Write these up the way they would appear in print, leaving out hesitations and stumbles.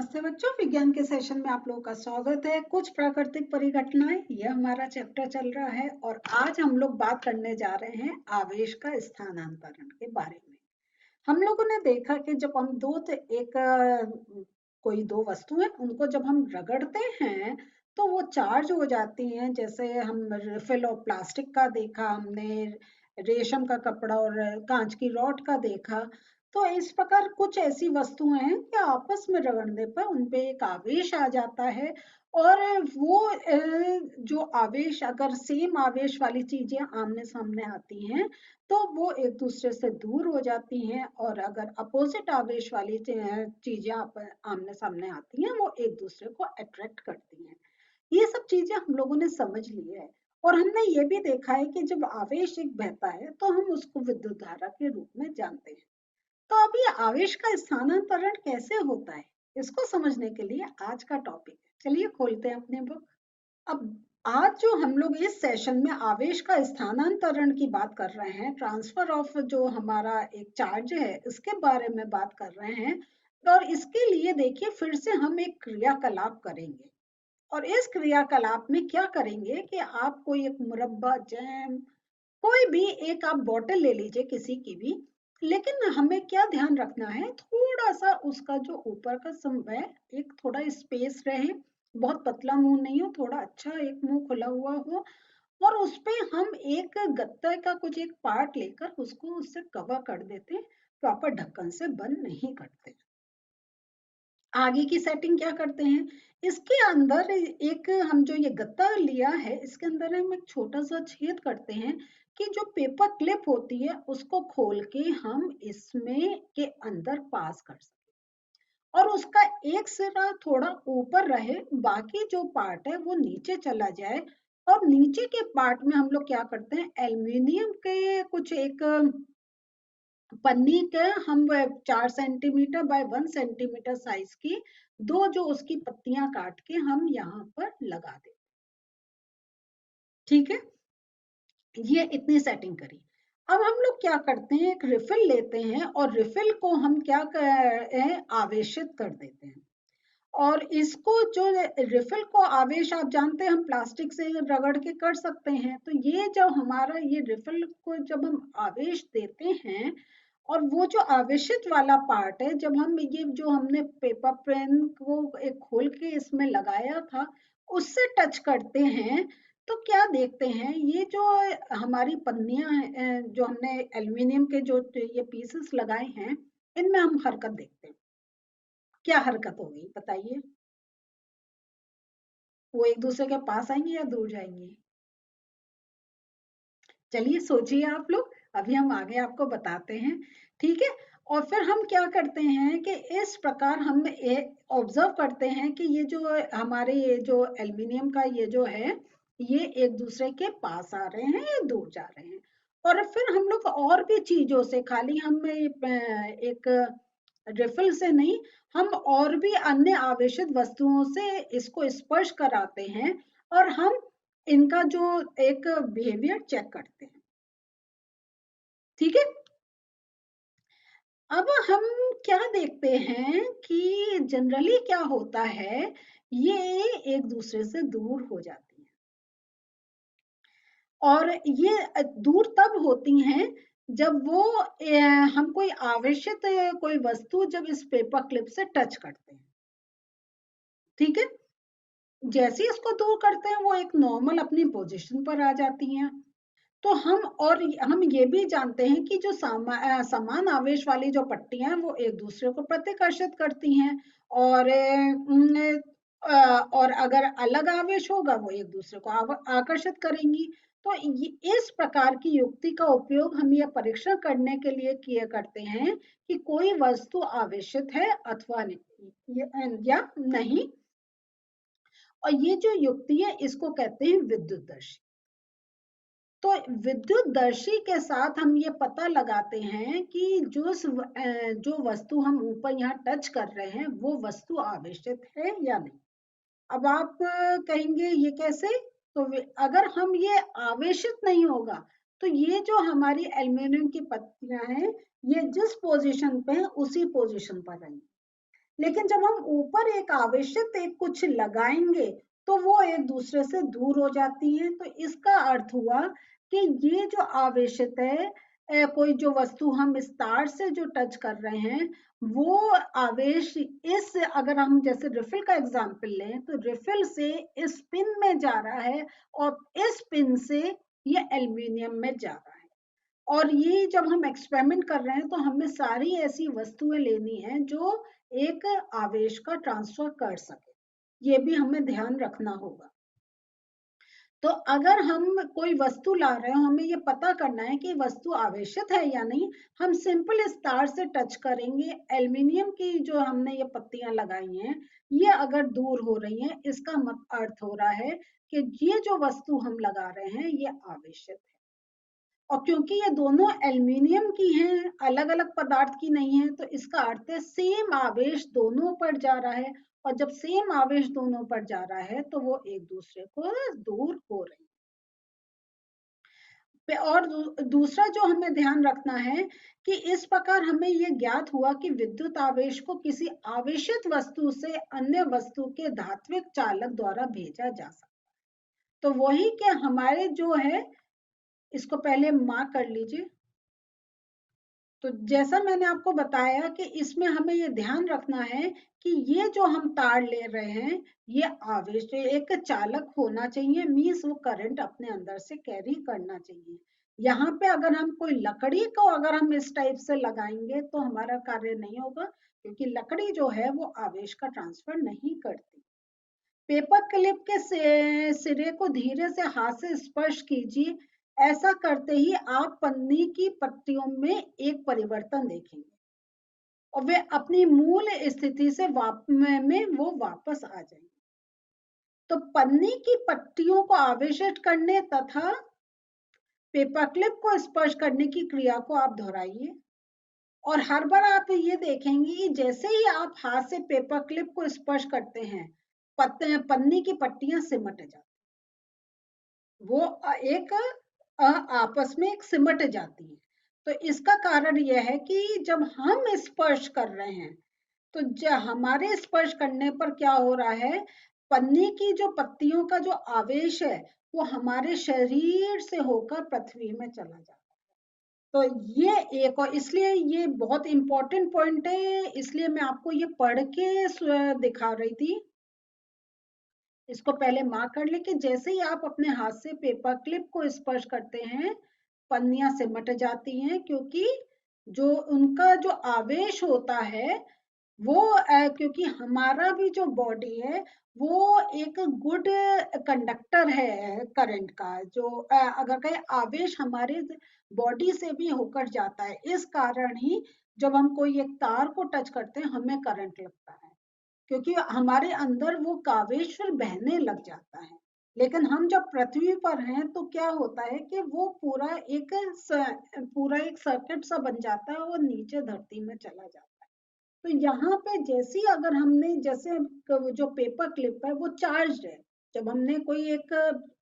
नमस्ते बच्चों, विज्ञान के सेशन में आप लोगों का स्वागत है। कुछ प्राकृतिक परिघटनाएं, यह हमारा चैप्टर चल रहा है और आज हम लोग बात करने जा रहे हैं आवेश का स्थानांतरण के बारे में। हम लोगों ने देखा कि जब हम कोई दो वस्तु है उनको जब हम रगड़ते हैं तो वो चार्ज हो जाती हैं। जैसे हम रिफिल और प्लास्टिक का देखा हमने, रेशम का कपड़ा और कांच की रॉड का देखा। तो इस प्रकार कुछ ऐसी वस्तुएं हैं कि आपस में रगड़ने पर उनपे एक आवेश आ जाता है और वो जो आवेश, अगर सेम आवेश वाली चीजें आमने सामने आती हैं तो वो एक दूसरे से दूर हो जाती हैं, और अगर अपोजिट आवेश वाली चीजें आमने सामने आती हैं वो एक दूसरे को अट्रैक्ट करती हैं। ये सब चीजें हम लोगों ने समझ ली है और हमने ये भी देखा है कि जब आवेश एक बहता है तो हम उसको विद्युत धारा के रूप में जानते हैं। तो अब ये आवेश का स्थानांतरण कैसे होता है, इसको समझने के लिए आज का टॉपिक है। चलिए खोलते हैं अपने बुक। अब आज जो हम लोग इस सेशन में आवेश का स्थानांतरण की बात कर रहे हैं, ट्रांसफर ऑफ जो हमारा एक चार्ज है इसके बारे में बात कर रहे हैं। और इसके लिए देखिए फिर से हम एक क्रियाकलाप करेंगे और इस क्रियाकलाप में क्या करेंगे कि आप कोई एक मुरब्बा, जैम, कोई भी एक आप बॉटल ले लीजिए किसी की भी, लेकिन हमें क्या ध्यान रखना है, थोड़ा सा उसका जो ऊपर का है एक थोड़ा स्पेस रहे, बहुत पतला मुंह नहीं हो, थोड़ा अच्छा एक मुंह खुला हुआ हो, और उस पे हम एक गत्ते का कुछ एक पार्ट लेकर उसको उससे कवर कर देते हैं, प्रॉपर ढक्कन से बंद नहीं करते। आगे की सेटिंग क्या करते हैं, इसके अंदर एक हम जो ये गत्ता लिया है इसके अंदर हम एक छोटा सा छेद करते हैं कि जो पेपर क्लिप होती है उसको खोल के हम इसमें के अंदर पास कर सकें और उसका एक सिरा थोड़ा ऊपर रहे, बाकी जो पार्ट है वो नीचे चला जाए। और नीचे के पार्ट में हम लोग क्या करते हैं, एल्युमिनियम के कुछ एक पन्नी के हम 4 सेंटीमीटर बाय 1 सेंटीमीटर साइज की दो जो उसकी पत्तियां काट के हम यहाँ पर लगा दें। ठीक है, ये इतनी सेटिंग करी। अब हम लोग क्या करते हैं, एक रिफिल लेते हैं और रिफिल को हम क्या आवेशित कर देते हैं। और इसको जो रिफिल को आवेश, आप जानते हैं हम प्लास्टिक से रगड़ के कर सकते हैं, तो ये जब हमारा ये रिफिल को जब हम आवेश देते हैं और वो जो आवेशित वाला पार्ट है, जब हम ये जो हमने पेपर पेन को एक खोल के इसमें लगाया था उससे टच करते हैं तो क्या देखते हैं, ये जो हमारी पन्नियां हैं, जो हमने एल्युमिनियम के जो ये पीसेस लगाए हैं, इनमें हम हरकत देखते हैं। क्या हरकत होगी बताइए, वो एक दूसरे के पास आएंगे या दूर जाएंगे? चलिए सोचिए आप लोग, अभी हम आगे आपको बताते हैं। ठीक है, और फिर हम क्या करते हैं कि इस प्रकार हम ऑब्जर्व करते हैं कि ये जो हमारे ये जो एल्युमिनियम का ये जो है ये एक दूसरे के पास आ रहे हैं या दूर जा रहे हैं। और फिर हम लोग और भी चीजों से, खाली हम एक रिफिल से नहीं, हम और भी अन्य आवेशित वस्तुओं से इसको स्पर्श कराते हैं और हम इनका जो एक बिहेवियर चेक करते हैं। ठीक है, अब हम क्या देखते हैं कि जनरली क्या होता है, ये एक दूसरे से दूर हो जाती हैं और ये दूर तब होती हैं जब वो हम कोई आवेशित कोई वस्तु जब इस पेपर क्लिप से टच करते हैं। ठीक है, जैसे ही इसको दूर करते हैं वो एक नॉर्मल अपनी पोजीशन पर आ जाती हैं। तो हम ये भी जानते हैं कि जो समान आवेश वाली जो पट्टियां हैं वो एक दूसरे को प्रतिकर्षित करती हैं और और अगर अलग आवेश होगा वो एक दूसरे को आकर्षित करेंगी। तो इस प्रकार की युक्ति का उपयोग हम ये परीक्षण करने के लिए किए करते हैं कि कोई वस्तु आवेशित है अथवा नहीं, या नहीं। और ये जो युक्ति है इसको कहते हैं विद्युतदर्शी। तो विद्युतदर्शी के साथ हम ये पता लगाते हैं कि जो वस्तु हम ऊपर यहाँ टच कर रहे हैं वो वस्तु आवेशित है या नहीं। अब आप कहेंगे ये कैसे, तो अगर हम ये आवेशित नहीं होगा तो ये जो हमारी एल्युमिनियम की पत्तियां हैं ये जिस पोजीशन पे है उसी पोजीशन पर रहेंगी। लेकिन जब हम ऊपर एक आवेशित एक कुछ लगाएंगे तो वो एक दूसरे से दूर हो जाती हैं। तो इसका अर्थ हुआ कि ये जो आवेशित है, कोई जो वस्तु हम इस तार से जो टच कर रहे हैं, वो आवेश इस, अगर हम जैसे रिफिल का एग्जांपल लें तो रिफिल से इस पिन में जा रहा है और इस पिन से ये एल्युमिनियम में जा रहा है। और ये जब हम एक्सपेरिमेंट कर रहे हैं तो हमें सारी ऐसी वस्तुएं लेनी है जो एक आवेश का ट्रांसफर कर सके, ये भी हमें ध्यान रखना होगा। तो अगर हम कोई वस्तु ला रहे हो, हमें ये पता करना है कि वस्तु आवेशित है या नहीं। हम सिंपल इस तार से टच करेंगे, एल्युमिनियम की जो हमने ये पत्तियां लगाई हैं ये अगर दूर हो रही हैं, इसका अर्थ हो रहा है कि ये जो वस्तु हम लगा रहे हैं ये आवेशित है। और क्योंकि ये दोनों एल्युमिनियम की हैं, अलग अलग पदार्थ की नहीं है, तो इसका अर्थ है सेम आवेश दोनों पर जा रहा है। और जब सेम आवेश दोनों पर जा रहा है तो वो एक दूसरे को दूर हो रही है। और दूसरा जो हमें ध्यान रखना है कि इस प्रकार हमें ये ज्ञात हुआ कि विद्युत आवेश को किसी आवेशित वस्तु से अन्य वस्तु के धात्विक चालक द्वारा भेजा जा सकता है। तो वही कि हमारे जो है, इसको पहले मार्क कर लीजिए। तो जैसा मैंने आपको बताया कि इसमें हमें ये ध्यान रखना है कि ये जो हम तार ले रहे हैं ये आवेश एक चालक होना चाहिए, मीन्स वो करंट अपने अंदर से कैरी करना चाहिए। यहाँ पे अगर हम कोई लकड़ी को अगर हम इस टाइप से लगाएंगे तो हमारा कार्य नहीं होगा, क्योंकि लकड़ी जो है वो आवेश का ट्रांसफर नहीं करती। पेपर क्लिप के सिरे को धीरे से हाथ से स्पर्श कीजिए। ऐसा करते ही आप पन्नी की पट्टियों में एक परिवर्तन देखेंगे और वे अपनी मूल स्थिति से में वो वापस आ जाएंगे। तो पन्नी की पट्टियों को आवेशित करने तथा पेपर क्लिप को स्पर्श करने की क्रिया को आप दोहराइए। और हर बार आप ये देखेंगे कि जैसे ही आप हाथ से पेपर क्लिप को स्पर्श करते हैं, पन्नी की पट्टियां सिमट जाती, वो एक आपस में एक सिमट जाती है। तो इसका कारण यह है कि जब हम स्पर्श कर रहे हैं तो हमारे स्पर्श करने पर क्या हो रहा है, पन्नी की जो पत्तियों का जो आवेश है वो हमारे शरीर से होकर पृथ्वी में चला जाता है। तो ये एक, और इसलिए ये बहुत इंपॉर्टेंट पॉइंट है, इसलिए मैं आपको ये पढ़ के दिखा रही थी। इसको पहले मार्क कर ले कि जैसे ही आप अपने हाथ से पेपर क्लिप को स्पर्श करते हैं पन्नियां सिमट जाती हैं, क्योंकि जो उनका जो आवेश होता है वो क्योंकि हमारा भी जो बॉडी है वो एक गुड कंडक्टर है करंट का, जो अगर कहें आवेश हमारे बॉडी से भी होकर जाता है। इस कारण ही जब हम कोई एक तार को टच करते हैं हमें करंट लगता है, क्योंकि हमारे अंदर वो कावेश फिर बहने लग जाता है। लेकिन हम जब पृथ्वी पर हैं तो क्या होता है कि वो पूरा एक सर्किट सा बन जाता है और नीचे धरती में चला जाता है। तो यहाँ पे जैसी अगर हमने जैसे जो पेपर क्लिप है वो चार्ज है, जब हमने कोई एक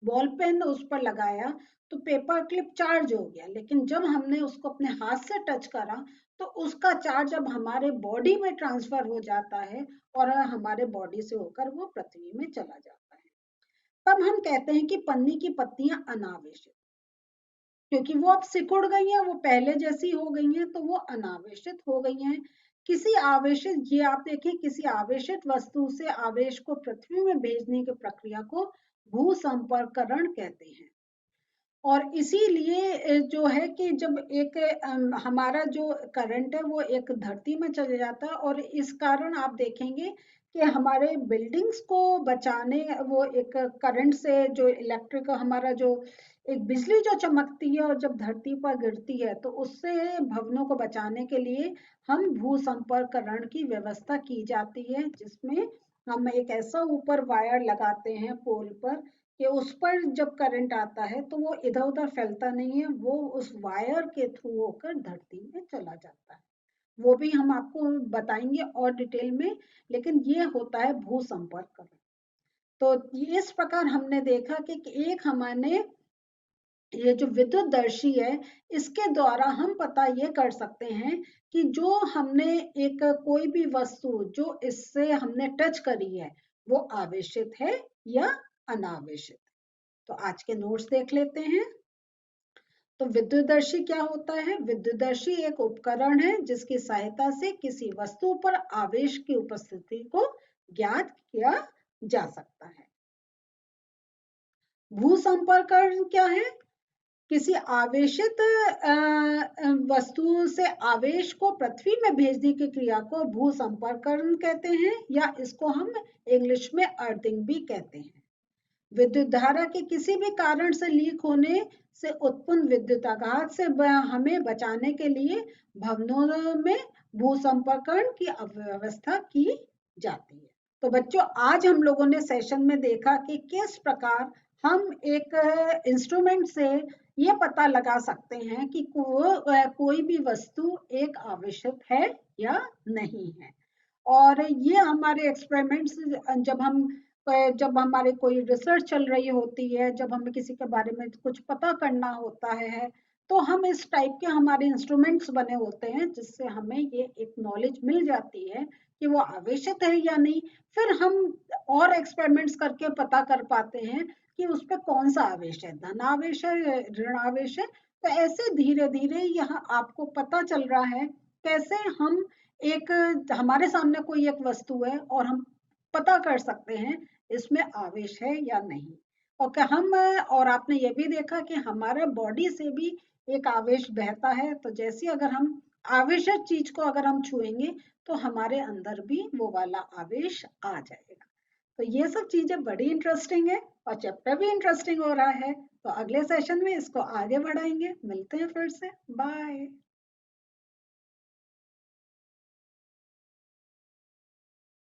बॉल पेन उस पर लगाया तो पेपर क्लिप चार्ज हो गया, लेकिन जब हमने उसको अपने हाथ से टच करा तो उसका चार्ज अब हमारे बॉडी में ट्रांसफर हो जाता है और हमारे बॉडी से होकर वो पृथ्वी में चला जाता है। तब हम कहते हैं कि पन्नी की पत्तियां अनावेशित, क्योंकि वो अब सिकुड़ गई हैं, वो पहले जैसी हो गई हैं, तो वो अनावेशित हो गई हैं। किसी आवेशित, ये आप देखिए, किसी आवेशित वस्तु से आवेश को पृथ्वी में भेजने की प्रक्रिया को भू संपर्करण कहते हैं। और इसीलिए जो है कि जब एक हमारा जो करंट है वो एक धरती में चले जाता है, और इस कारण आप देखेंगे कि हमारे बिल्डिंग्स को बचाने, वो एक करंट से जो इलेक्ट्रिक हमारा जो एक बिजली जो चमकती है और जब धरती पर गिरती है तो उससे भवनों को बचाने के लिए हम भू संपर्करण की व्यवस्था की जाती है, जिसमें हम एक ऐसा ऊपर वायर लगाते हैं पोल पर कि उस पर जब करंट आता है तो वो इधर उधर फैलता नहीं है, वो उस वायर के थ्रू होकर धरती में चला जाता है। वो भी हम आपको बताएंगे और डिटेल में, लेकिन ये होता है भू संपर्क। तो इस प्रकार हमने देखा कि एक हमने ये जो विद्युतदर्शी है, इसके द्वारा हम पता ये कर सकते हैं कि जो हमने एक कोई भी वस्तु जो इससे हमने टच करी है, वो आवेशित है या अनावेशित। तो आज के नोट्स देख लेते हैं। तो विद्युतदर्शी क्या होता है? विद्युतदर्शी एक उपकरण है जिसकी सहायता से किसी वस्तु पर आवेश की उपस्थिति को ज्ञात किया जा सकता है। भूसंपर्कण क्या है? किसी आवेशित वस्तु से आवेश को पृथ्वी में भेजने की क्रिया को भूसंपर्कण कहते हैं, या इसको हम इंग्लिश में अर्थिंग भी कहते हैं। विद्युत धारा के किसी भी कारण से लीक होने से उत्पन्न विद्युत आघात से हमें बचाने के लिए भवनों में भूसंपर्कण की व्यवस्था की जाती है। तो बच्चों, आज हम लोगों ने सेशन में देखा कि किस प्रकार हम एक इंस्ट्रूमेंट से ये पता लगा सकते हैं कि कोई भी वस्तु एक आवेशित है या नहीं है। और ये हमारे एक्सपेरिमेंट्स, जब हम जब हमारे कोई रिसर्च चल रही होती है, जब हमें किसी के बारे में कुछ पता करना होता है, तो हम इस टाइप के हमारे इंस्ट्रूमेंट्स बने होते हैं जिससे हमें ये एक नॉलेज मिल जाती है कि वो आवेशित है या नहीं। फिर हम और एक्सपेरिमेंट्स करके पता कर पाते हैं कि उस पर कौन सा आवेश है, धन आवेश है, ऋण आवेश है। तो ऐसे धीरे धीरे यहाँ आपको पता चल रहा है कैसे हम एक, हमारे सामने कोई एक वस्तु है और हम पता कर सकते हैं इसमें आवेश है या नहीं। और क्या हम, और आपने ये भी देखा कि हमारे बॉडी से भी एक आवेश बहता है। तो जैसे अगर हम आवेशित चीज को अगर हम छुएंगे तो हमारे अंदर भी वो वाला आवेश आ जाएगा। तो ये सब चीजें बड़ी इंटरेस्टिंग है और चैप्टर भी इंटरेस्टिंग हो रहा है। तो अगले सेशन में इसको आगे बढ़ाएंगे। मिलते हैं फिर से। बाय।